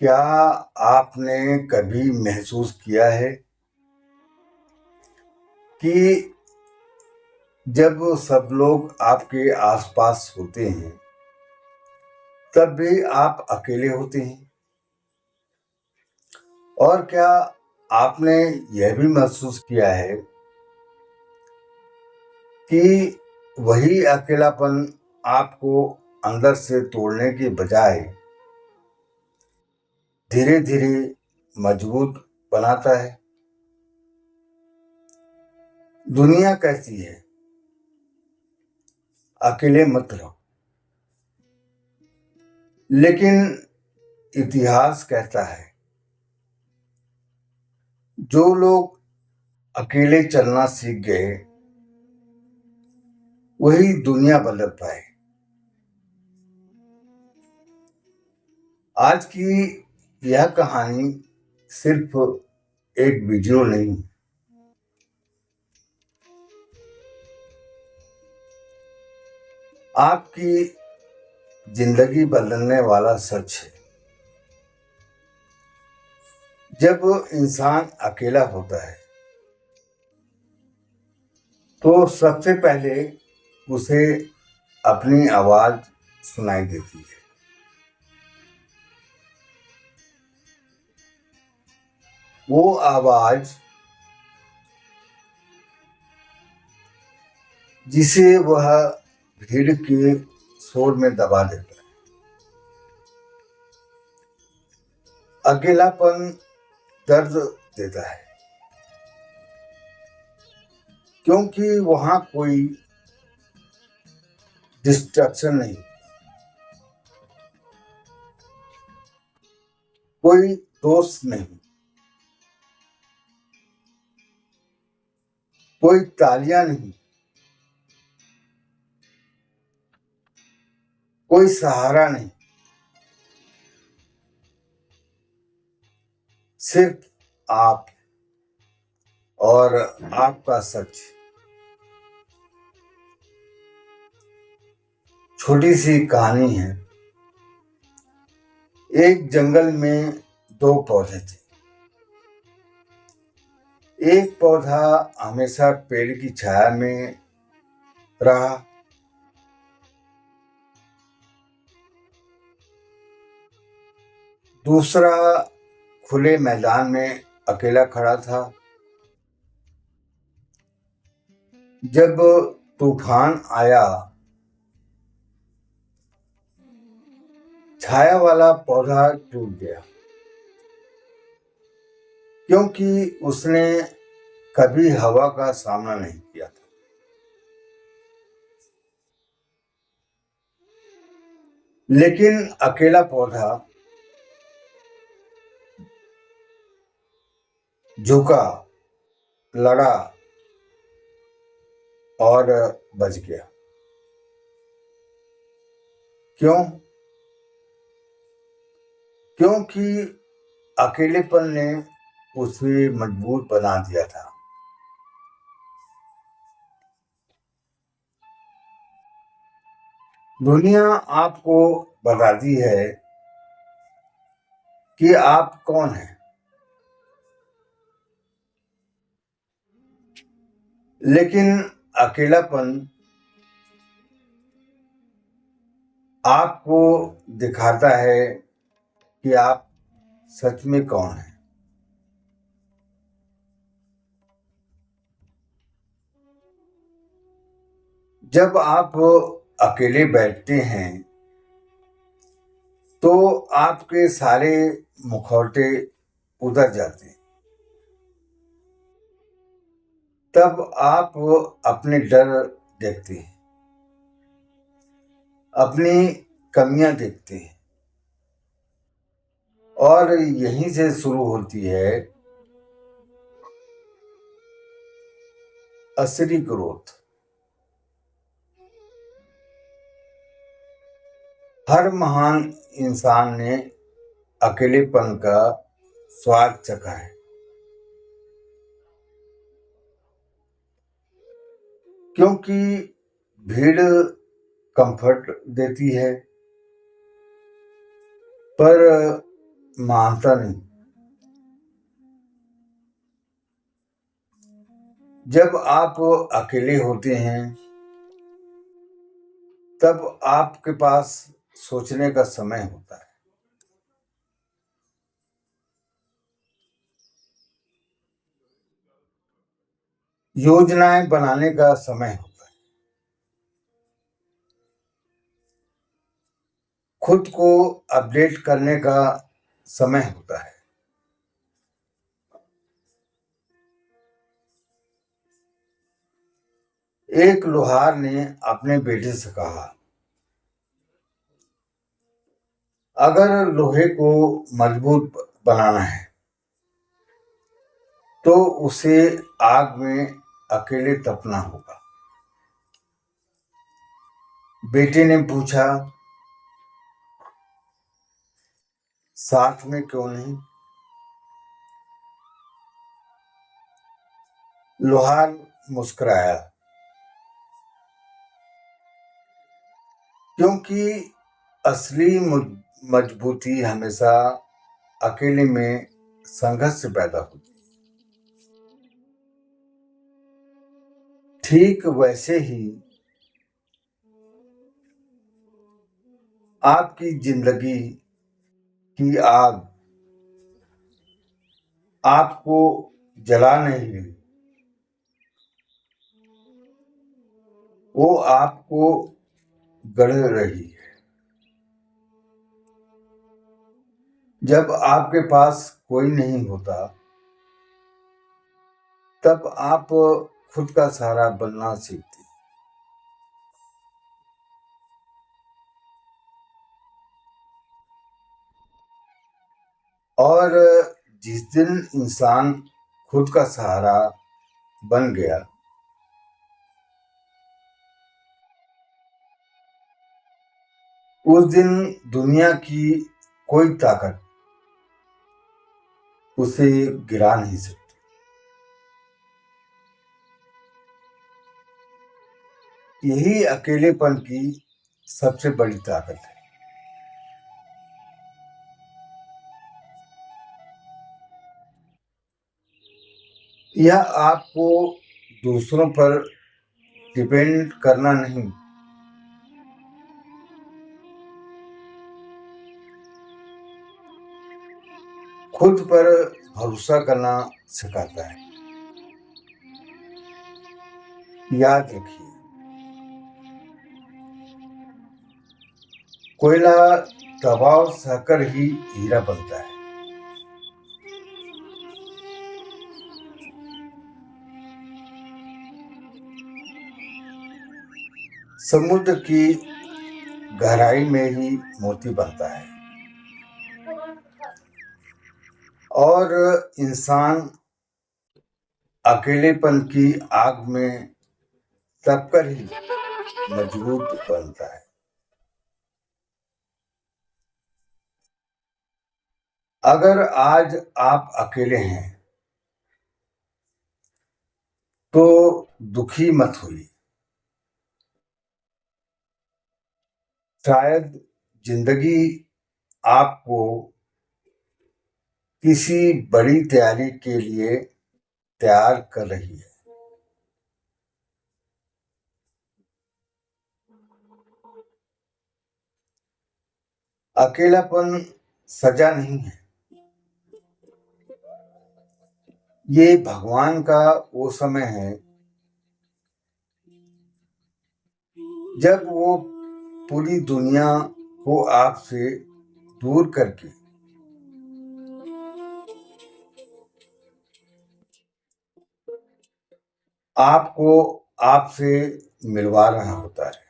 क्या आपने कभी महसूस किया है कि जब सब लोग आपके आसपास होते हैं तब भी आप अकेले होते हैं? और क्या आपने यह भी महसूस किया है कि वही अकेलापन आपको अंदर से तोड़ने के बजाय धीरे धीरे मजबूत बनाता है? दुनिया कहती है अकेले मत रहो, लेकिन इतिहास कहता है जो लोग अकेले चलना सीख गए वही दुनिया बदल पाए। आज की यह कहानी सिर्फ एक वीडियो नहीं, आपकी जिंदगी बदलने वाला सच है। जब इंसान अकेला होता है तो सबसे पहले उसे अपनी आवाज सुनाई देती है। वो आवाज जिसे वह भीड़ के शोर में दबा देता है। अकेलापन दर्द देता है क्योंकि वहां कोई डिस्ट्रक्शन नहीं, कोई दोस्त नहीं, कोई तालियां नहीं, कोई सहारा नहीं, सिर्फ आप और आपका सच। छोटी सी कहानी है। एक जंगल में दो पौधे थे। एक पौधा हमेशा पेड़ की छाया में रहा, दूसरा खुले मैदान में अकेला खड़ा था। जब तूफान आया, छाया वाला पौधा टूट गया क्योंकि उसने कभी हवा का सामना नहीं किया था। लेकिन अकेला पौधा झुका, लड़ा और बच गया। क्यों? क्योंकि अकेलेपन ने उसे मजबूत बना दिया था। दुनिया आपको बताती है कि आप कौन हैं, लेकिन अकेलापन आपको दिखाता है कि आप सच में कौन हैं। जब आप अकेले बैठते हैं तो आपके सारे मुखौटे उतर जाते हैं। तब आप अपने डर देखते हैं, अपनी कमियां देखते हैं, और यहीं से शुरू होती है असली ग्रोथ। हर महान इंसान ने अकेलेपन का स्वाद चखा है, क्योंकि भीड़ कंफर्ट देती है पर मानता नहीं। जब आप अकेले होते हैं तब आपके पास सोचने का समय होता है। योजनाएं बनाने का समय होता है। खुद को अपडेट करने का समय होता है। एक लोहार ने अपने बेटे से कहा, अगर लोहे को मजबूत बनाना है तो उसे आग में अकेले तपना होगा। बेटे ने पूछा, साथ में क्यों नहीं? लोहार मुस्कुराया, क्योंकि असली मजबूती हमेशा अकेले में संघर्ष से पैदा होती है। ठीक वैसे ही आपकी जिंदगी की आग आपको जला नहीं रही, वो आपको गढ़ रही है। जब आपके पास कोई नहीं होता तब आप खुद का सहारा बनना सीखते हैं। और जिस दिन इंसान खुद का सहारा बन गया, उस दिन दुनिया की कोई ताकत उसे गिरा नहीं सकती। यही अकेलेपन की सबसे बड़ी ताकत है। यह आपको दूसरों पर डिपेंड करना नहीं, खुद पर भरोसा करना सिखाता है। याद रखिए, कोयला दबाव सहकर ही हीरा बनता है। समुद्र की गहराई में ही मोती बनता है। और इंसान अकेलेपन की आग में तपकर ही मजबूत बनता है। अगर आज आप अकेले हैं तो दुखी मत होइए। शायद जिंदगी आपको किसी बड़ी तैयारी के लिए तैयार कर रही है। अकेलापन सजा नहीं है, ये भगवान का वो समय है जब वो पूरी दुनिया को आपसे दूर करके आपको आपसे मिलवा रहा होता है।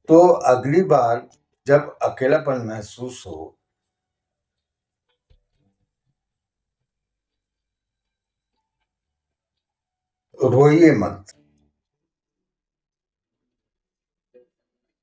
तो अगली बार जब अकेलापन महसूस हो, रोइए मत,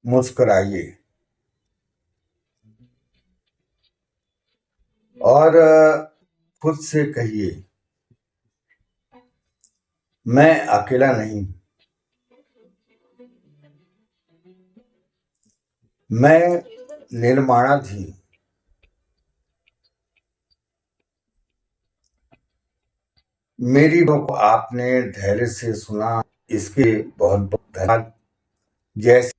मुस्कुराइए और खुद से कहिए, मैं अकेला नहीं, मैं निर्माणाधीन। मेरी बात को आपने धैर्य से सुना, इसके बहुत बहुत धन्यवाद। जैसे